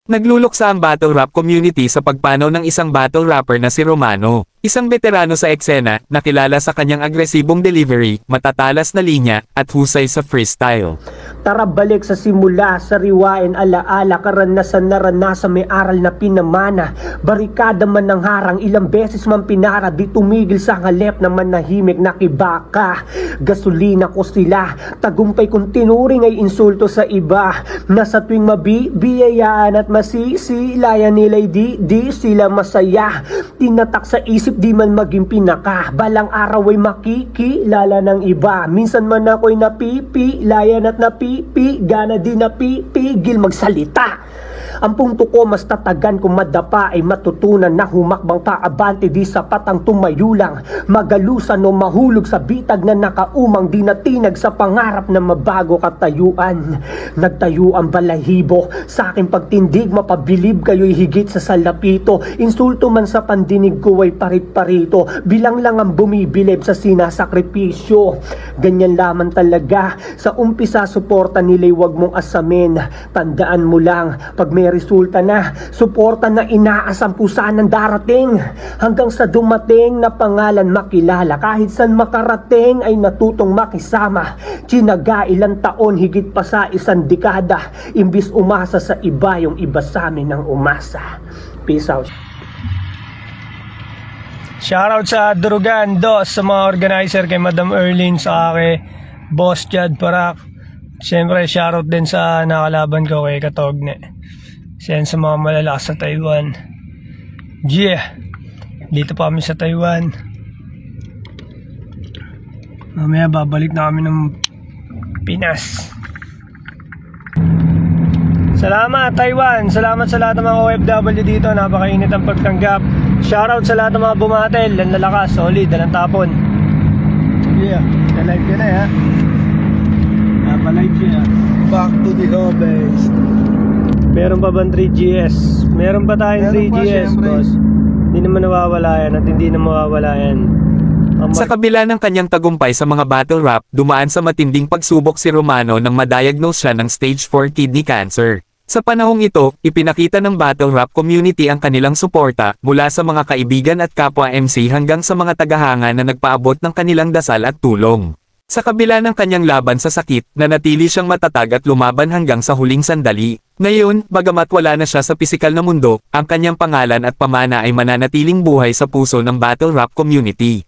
Nagluluksa ang battle rap community sa pagpanaw ng isang battle rapper na si Romano. Isang veterano sa eksena, nakilala sa kanyang agresibong delivery, matatalas na linya, at husay sa freestyle. Tara balik sa simula, sariwain alaala, karanasan naranasan, may aral na pinamana. Barikada man ng harang, ilang beses man pinara, di tumigil sa halep na manahimik nakibaka. Gasolina ko sila, tagumpay kong tinuring ay insulto sa iba. Nasa tuwing mabibiyayaan at masisilayan nila'y di sila masaya. Tinatak sa isip di man maging pinaka, balang araw ay makikilala ng iba. Minsan man ako'y napipilayan at napipigana, di napipigil magsalita. Ang punto ko mas tatagan kung madapa ay matutunan na humakbang paabante, di sapat ang tumayo lang, magalusan o mahulog sa bitag na nakaumang, di natinag sa pangarap na mabago katayuan. Nagtayo ang balahibo sa aking pagtindig, mapabilib kayo'y higit sa salapito. Insulto man sa pandinig ko ay parit-parito, bilang lang ang bumibilib sa sinasakripisyo. Ganyan lamang talaga, sa umpisa suporta nila'y wag mong asamin. Tandaan mo lang, pag may resulta na, suporta na inaasam pusan ng darating, hanggang sa dumating na pangalan makilala. Kahit saan makarating ay natutong makisama, tsinaga ilang taon higit pa sa isang dekada, imbis umasa sa iba, yung iba sa amin ang umasa. Peace out. Shoutout sa Durugan Dos, sa mga organizer, kay Madam Erlin, sa kay Boss Jad Parak. Siyempre shoutout din sa nakalaban ko kay Katogne. Siyan sa mga malalakas sa Taiwan. Yeah, dito pa kami sa Taiwan. Mamaya babalik na kami ng Pinas. Salamat Taiwan, salamat sa lahat ng mga OFW dito. Napakainit ang pagtanggap. Shoutout sa lahat ng mga bumatel, ang lalakas, solid, ang tapon. Yeah, na-live ka na ya. Napa-live siya. Back to the office. Meron pa bang 3GS? Meron pa tayong 3GS, boss. Hindi naman nawawala yan at hindi na mawawala yan. Sa kabila ng kanyang tagumpay sa mga battle rap, dumaan sa matinding pagsubok si Romano nang madiagnose siya ng stage 4 kidney cancer. Sa panahong ito, ipinakita ng battle rap community ang kanilang suporta, mula sa mga kaibigan at kapwa MC hanggang sa mga tagahanga na nagpaabot ng kanilang dasal at tulong. Sa kabila ng kanyang laban sa sakit, nanatili siyang matatag at lumaban hanggang sa huling sandali. Ngayon, bagamat wala na siya sa pisikal na mundo, ang kanyang pangalan at pamana ay mananatiling buhay sa puso ng battle rap community.